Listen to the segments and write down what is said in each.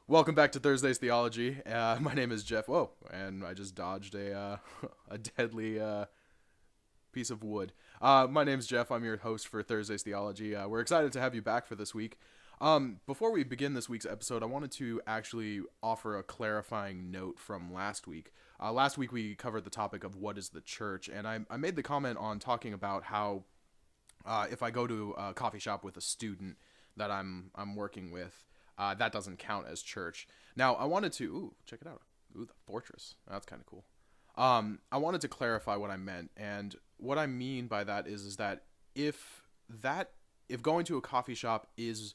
Welcome back to Thursday's Theology. My name is Jeff. Whoa, and I just dodged a a deadly piece of wood. My name's Jeff. I'm your host for Thursday's Theology. We're excited to have you back for this week. Before we begin this week's episode, I wanted to actually offer a clarifying note from last week. Last week we covered the topic of what is the church, and I made the comment on talking about how if I go to a coffee shop with a student that I'm working with, that doesn't count as church. Now, I wanted to check it out. The fortress. That's kind of cool. I wanted to clarify what I meant, and what I mean by that is that if that if going to a coffee shop is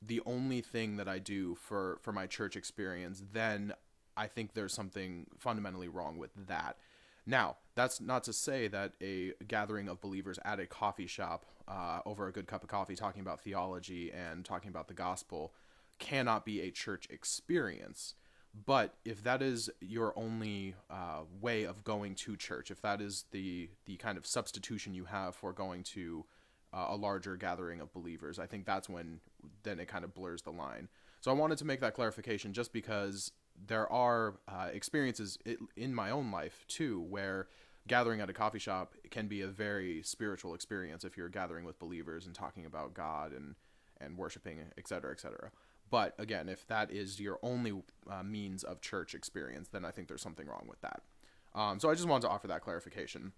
the only thing that I do for my church experience, then I think there's something fundamentally wrong with that. Now, that's not to say that a gathering of believers at a coffee shop over a good cup of coffee talking about theology and talking about the gospel cannot be a church experience. But if that is your only way of going to church, if that is the kind of substitution you have for going to a larger gathering of believers, I think that's when then it kind of blurs the line. So I wanted to make that clarification just because there are experiences in my own life too where gathering at a coffee shop can be a very spiritual experience if you're gathering with believers and talking about God and worshiping, etc., etc. But again, if that is your only means of church experience, then I think there's something wrong with that. So I just wanted to offer that clarification.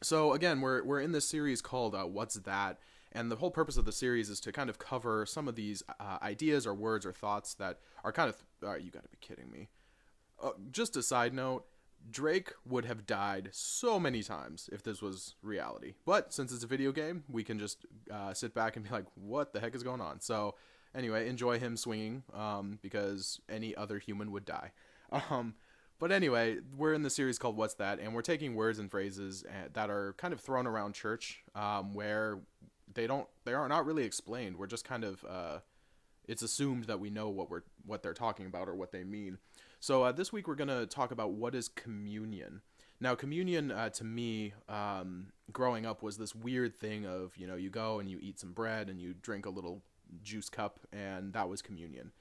So again, we're in this series called What's That? And the whole purpose of the series is to kind of cover some of these ideas or words or thoughts that are kind of... you gotta be kidding me. Just a side note, Drake would have died so many times if this was reality. But since it's a video game, we can just sit back and be like, what the heck is going on? So anyway, enjoy him swinging because any other human would die. But anyway, we're in the series called What's That? And we're taking words and phrases that are kind of thrown around church where they are not really explained. We're just kind of it's assumed that we know what they're talking about or what they mean. So this week we're going to talk about what is communion. Now, communion to me, growing up, was this weird thing of, you go and you eat some bread and you drink a little juice cup, and that was communion.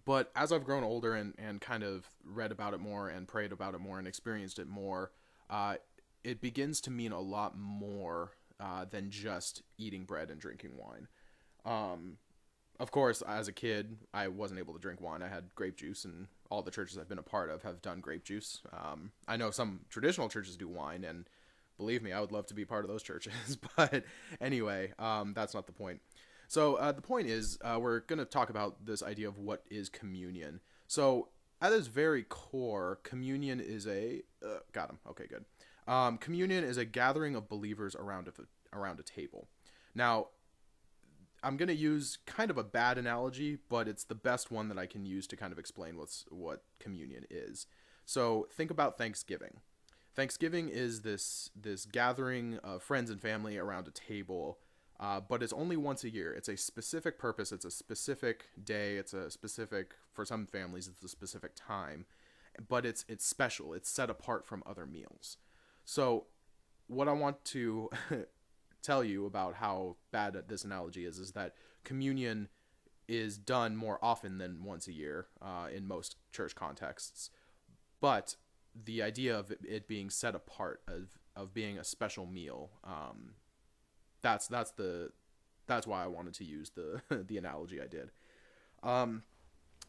But as I've grown older and kind of read about it more and prayed about it more and experienced it more, it begins to mean a lot more than just eating bread and drinking wine. Of course, as a kid, I wasn't able to drink wine. I had grape juice, and all the churches I've been a part of have done grape juice. I know some traditional churches do wine, and believe me, I would love to be part of those churches. But anyway, that's not the point. So the point is, we're going to talk about this idea of what is communion. So at its very core, communion is a... got him. Okay, good. Communion is a gathering of believers around a table. Now, I'm going to use kind of a bad analogy, but it's the best one that I can use to kind of explain what communion is. So think about Thanksgiving. Thanksgiving is this gathering of friends and family around a table, but it's only once a year. It's a specific purpose. It's a specific day. For some families, it's a specific time, but it's special. It's set apart from other meals. So what I want to tell you about how bad this analogy is that communion is done more often than once a year in most church contexts, but the idea of it being set apart, of being a special meal, that's why I wanted to use the the analogy I did.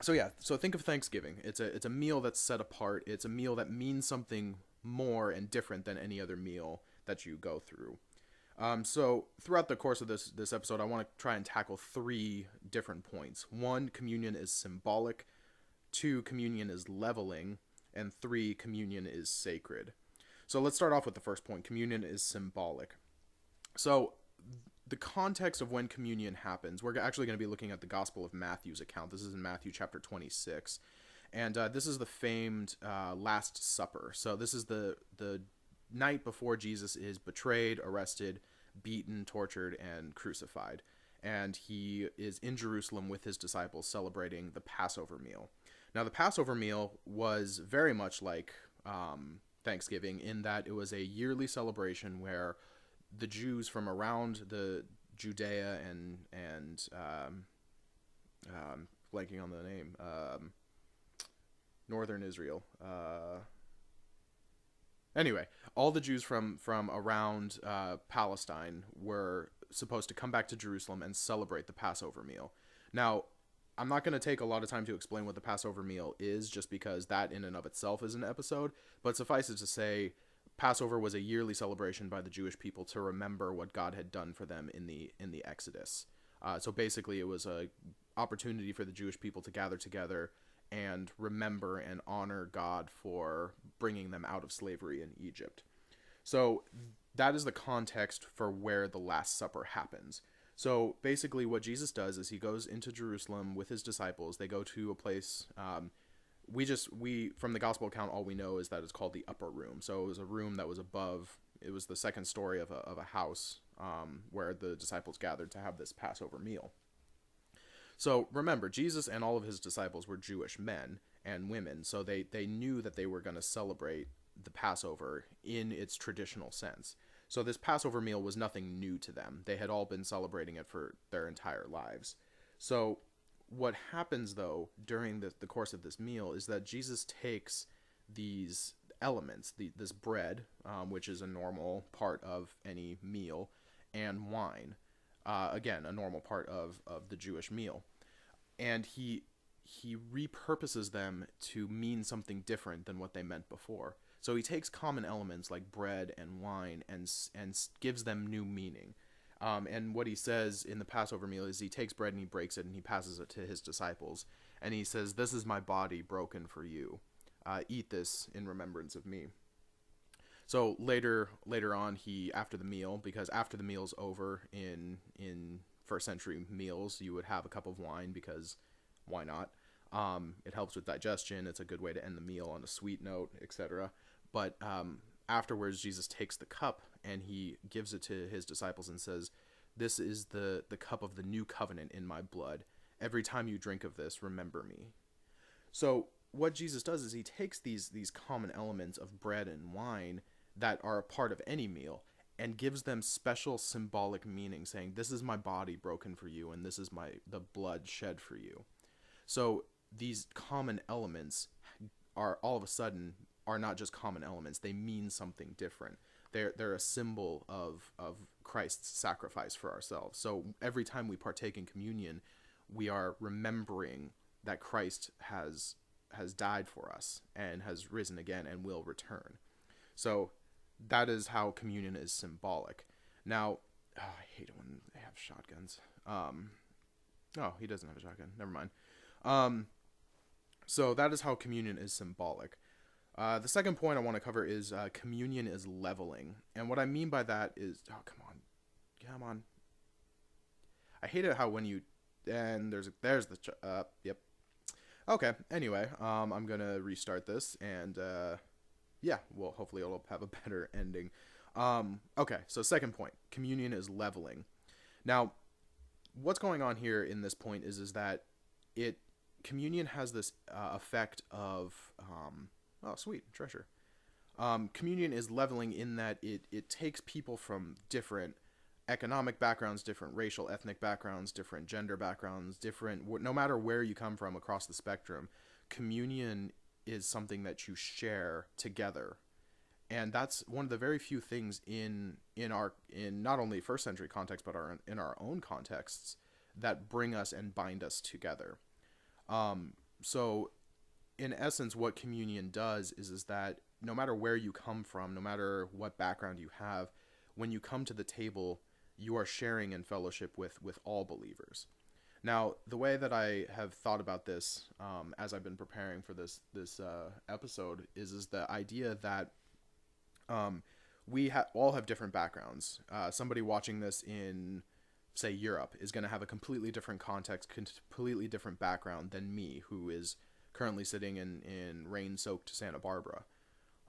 So think of Thanksgiving. It's a meal that's set apart. It's a meal that means something more and different than any other meal that you go through. So throughout the course of this episode, I want to try and tackle 3 different points. 1, communion is symbolic. 2, communion is leveling. And 3, communion is sacred. So let's start off with the first point. Communion is symbolic. So the context of when communion happens, we're actually going to be looking at the Gospel of Matthew's account. This is in Matthew chapter 26. And this is the famed Last Supper. So this is the night before Jesus is betrayed, arrested, beaten, tortured, and crucified. And he is in Jerusalem with his disciples celebrating the Passover meal. Now, the Passover meal was very much like Thanksgiving in that it was a yearly celebration where the Jews from around the Judea and blanking on the name. Northern Israel. Anyway, all the Jews from around Palestine were supposed to come back to Jerusalem and celebrate the Passover meal. Now, I'm not going to take a lot of time to explain what the Passover meal is, just because that in and of itself is an episode, but suffice it to say, Passover was a yearly celebration by the Jewish people to remember what God had done for them in the Exodus. So basically, it was a opportunity for the Jewish people to gather together and remember and honor God for bringing them out of slavery in Egypt. So that is the context for where the Last Supper happens. So basically what Jesus does is he goes into Jerusalem with his disciples. They go to a place, we from the gospel account, all we know is that it's called the upper room. So it was a room that was above, it was the second story of a house where the disciples gathered to have this Passover meal. So remember, Jesus and all of his disciples were Jewish men and women, so they knew that they were going to celebrate the Passover in its traditional sense. So this Passover meal was nothing new to them. They had all been celebrating it for their entire lives. So what happens, though, during the course of this meal is that Jesus takes these elements, this bread, which is a normal part of any meal, and wine, again, a normal part of the Jewish meal. And he repurposes them to mean something different than what they meant before. So he takes common elements like bread and wine and gives them new meaning. And what he says in the Passover meal is he takes bread and he breaks it and he passes it to his disciples. And he says, "This is my body broken for you. Eat this in remembrance of me." So later on, after the meal, because after the meal's over in first century meals, you would have a cup of wine because why not? It helps with digestion. It's a good way to end the meal on a sweet note, etc. But afterwards, Jesus takes the cup and he gives it to his disciples and says, "This is the cup of the new covenant in my blood. Every time you drink of this, remember me." So what Jesus does is he takes these common elements of bread and wine that are a part of any meal and gives them special symbolic meaning, saying, "This is my body broken for you, and this is the blood shed for you." So these common elements are all of a sudden are not just common elements. They mean something different. They're a symbol of Christ's sacrifice for ourselves. So every time we partake in communion, we are remembering that Christ has died for us and has risen again and will return. So that is how communion is symbolic. Now, I hate it when they have shotguns. Oh, he doesn't have a shotgun. Never mind. So that is how communion is symbolic. The second point I want to cover is communion is leveling. And what I mean by that is, oh, come on. I hate it how when you, and there's the, yep. Okay, anyway, I'm going to restart this and, yeah, well, hopefully it'll have a better ending. Okay, so second point, communion is leveling. Now, what's going on here in this point is that communion has this effect of, oh, sweet, treasure. Communion is leveling in that it takes people from different economic backgrounds, different racial, ethnic backgrounds, different gender backgrounds, no matter where you come from across the spectrum, communion is something that you share together. And that's one of the very few things in not only first century context, but in our own contexts that bring us and bind us together. So in essence, what communion does is that no matter where you come from, no matter what background you have, when you come to the table, you are sharing in fellowship with all believers. Now, the way that I have thought about this as I've been preparing for this episode is the idea that we all have different backgrounds. Somebody watching this in, say, Europe is going to have a completely different context, completely different background than me, who is currently sitting in rain-soaked Santa Barbara.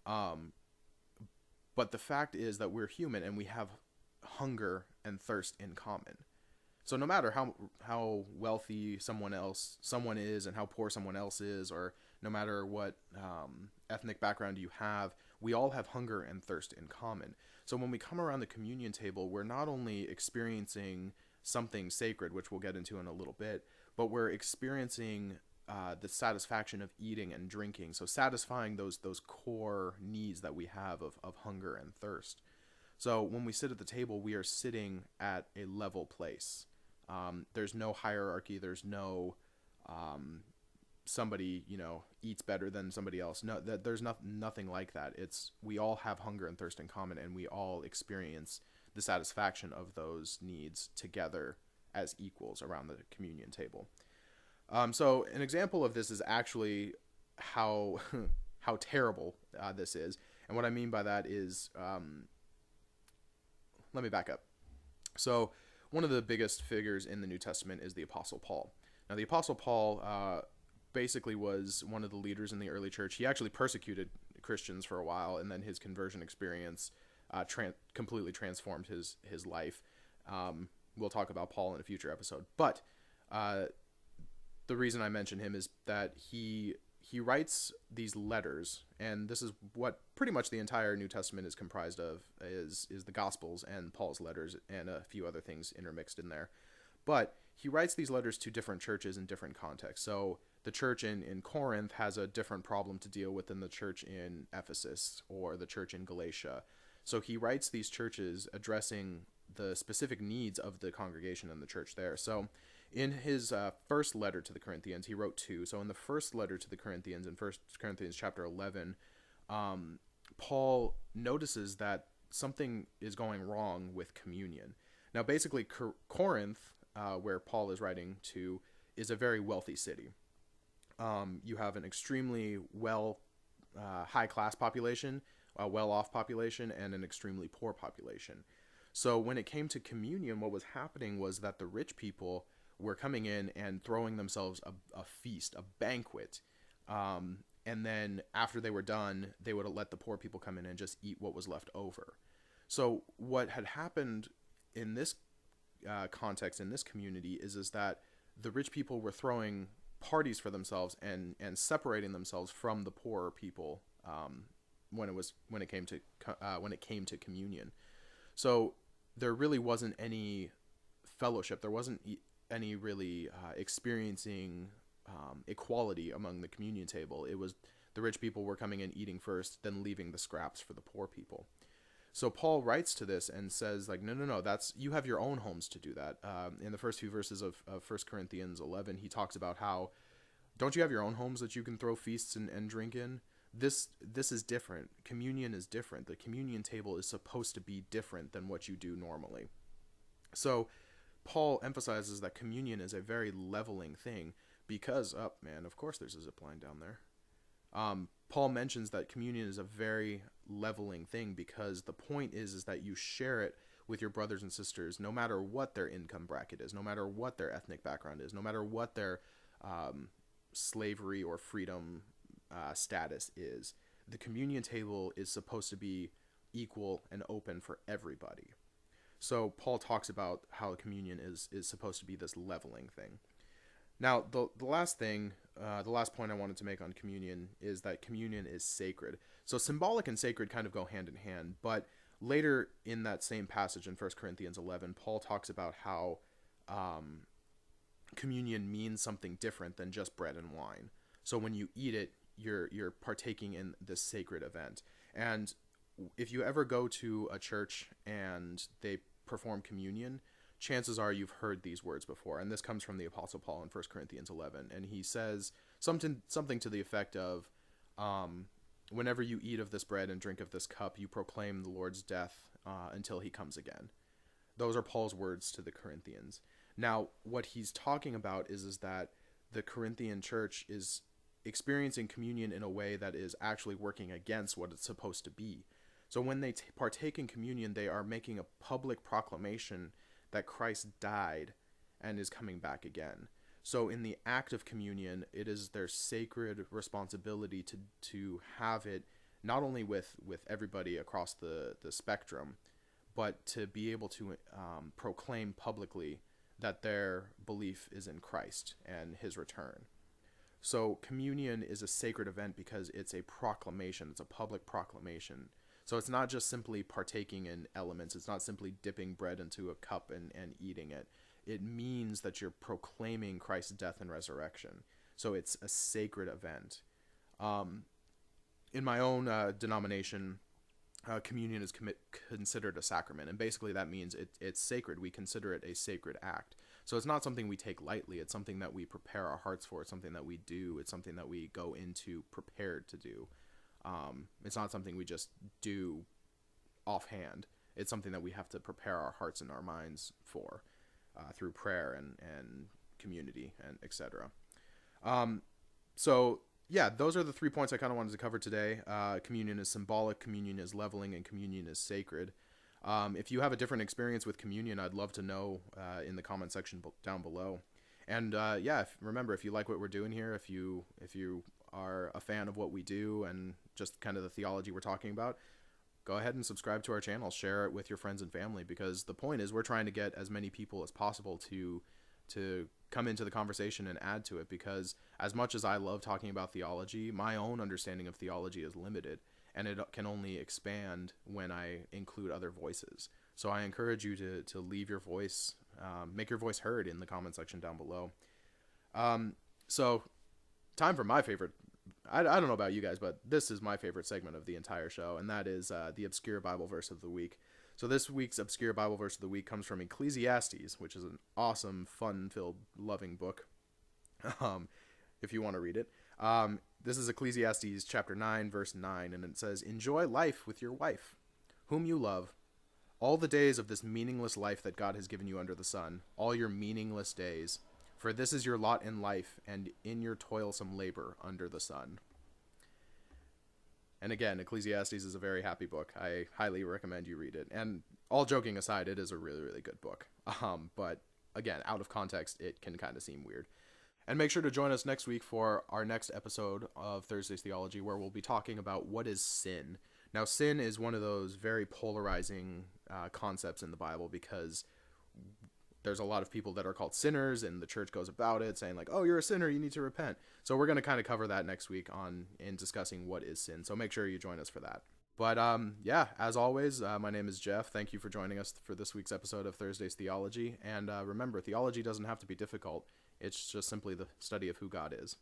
But the fact is that we're human and we have hunger and thirst in common. So no matter how wealthy someone is and how poor someone else is, or no matter what ethnic background you have, we all have hunger and thirst in common. So when we come around the communion table, we're not only experiencing something sacred, which we'll get into in a little bit, but we're experiencing the satisfaction of eating and drinking. So satisfying those core needs that we have of hunger and thirst. So when we sit at the table, we are sitting at a level place. There's no hierarchy. There's no somebody eats better than somebody else. No, there's nothing like that. It's we all have hunger and thirst in common, and we all experience the satisfaction of those needs together as equals around the communion table. So an example of this is actually how how terrible this is, and what I mean by that is, let me back up. So one of the biggest figures in the New Testament is the Apostle Paul. Now, the Apostle Paul basically was one of the leaders in the early church. He actually persecuted Christians for a while, and then his conversion experience completely transformed his life. We'll talk about Paul in a future episode. But the reason I mention him is that he writes these letters, and this is what pretty much the entire New Testament is comprised of, is the Gospels and Paul's letters and a few other things intermixed in there. But he writes these letters to different churches in different contexts. So the church in Corinth has a different problem to deal with than the church in Ephesus or the church in Galatia. So he writes these churches addressing the specific needs of the congregation and the church there. So in his first letter to the Corinthians, he wrote two. So in the first letter to the Corinthians, in 1 Corinthians chapter 11, Paul notices that something is going wrong with communion. Now, basically, Corinth, where Paul is writing to, is a very wealthy city. You have an extremely high-class population, a well-off population, and an extremely poor population. So when it came to communion, what was happening was that the rich people were coming in and throwing themselves a feast, a banquet. And then after they were done, they would let the poor people come in and just eat what was left over. So what had happened in this context, in this community, is that the rich people were throwing parties for themselves and separating themselves from the poorer people when it came to communion. So there really wasn't any fellowship. There wasn't any really experiencing equality among the communion table. It was the rich people were coming in eating first, then leaving the scraps for the poor people. So Paul writes to this and says, like, no, you have your own homes to do that. In the first few verses of 1 Corinthians 11, he talks about how, don't you have your own homes that you can throw feasts and drink in? This is different. Communion is different. The communion table is supposed to be different than what you do normally. So Paul emphasizes that communion is a very leveling thing because, of course there's a zip line down there. Paul mentions that communion is a very leveling thing because the point is that you share it with your brothers and sisters, no matter what their income bracket is, no matter what their ethnic background is, no matter what their slavery or freedom status is. The communion table is supposed to be equal and open for everybody. So Paul talks about how communion is supposed to be this leveling thing. Now, the last point I wanted to make on communion is that communion is sacred. So symbolic and sacred kind of go hand in hand, but later in that same passage in 1 Corinthians 11, Paul talks about how communion means something different than just bread and wine. So when you eat it, you're partaking in this sacred event. And if you ever go to a church and they perform communion, chances are you've heard these words before. And this comes from the Apostle Paul in 1 Corinthians 11. And he says something to the effect of, whenever you eat of this bread and drink of this cup, you proclaim the Lord's death until he comes again. Those are Paul's words to the Corinthians. Now, what he's talking about is that the Corinthian church is experiencing communion in a way that is actually working against what it's supposed to be. So when they partake in communion, they are making a public proclamation that Christ died and is coming back again. So in the act of communion, it is their sacred responsibility to have it not only with everybody across the spectrum, but to be able to proclaim publicly that their belief is in Christ and his return. So communion is a sacred event because it's a proclamation. It's a public proclamation. So it's not just simply partaking in elements. It's not simply dipping bread into a cup and eating it. it means that you're proclaiming Christ's death and resurrection. So it's a sacred event. In my own denomination, communion is considered a sacrament, and basically that means it's sacred. We consider it a sacred act. So it's not something we take lightly. It's something that we prepare our hearts for. It's something that we do. It's something that we go into prepared to do. It's not something we just do offhand. It's something that we have to prepare our hearts and our minds for through prayer and community and etc. So yeah, those are the 3 points I kind of wanted to cover today. Communion is symbolic, communion is leveling, and communion is sacred. If you have a different experience with communion, I'd love to know in the comment section down below. And remember, if you like what we're doing here, if you are a fan of what we do and just kind of the theology we're talking about, go ahead and subscribe to our channel, share it with your friends and family, because the point is we're trying to get as many people as possible to come into the conversation and add to it, because as much as I love talking about theology, my own understanding of theology is limited, and it can only expand when I include other voices. So I encourage you to leave your voice, make your voice heard in the comment section down below. So time for my favorite, I don't know about you guys, but this is my favorite segment of the entire show, and that is the obscure Bible verse of the week. So this week's obscure Bible verse of the week comes from Ecclesiastes, which is an awesome, fun-filled, loving book, if you want to read it. This is Ecclesiastes chapter 9, verse 9, and it says, "Enjoy life with your wife, whom you love, all the days of this meaningless life that God has given you under the sun, all your meaningless days, for this is your lot in life and in your toilsome labor under the sun." And again, Ecclesiastes is a very happy book. I highly recommend you read it. And all joking aside, it is a really, really good book. But again, out of context, it can kind of seem weird. And make sure to join us next week for our next episode of Thursday's Theology, where we'll be talking about what is sin. Now, sin is one of those very polarizing concepts in the Bible, because there's a lot of people that are called sinners, and the church goes about it saying like, oh, you're a sinner, you need to repent. So we're going to kind of cover that next week in discussing what is sin. So make sure you join us for that. But as always, my name is Jeff. Thank you for joining us for this week's episode of Thursday's Theology. And remember, theology doesn't have to be difficult. It's just simply the study of who God is.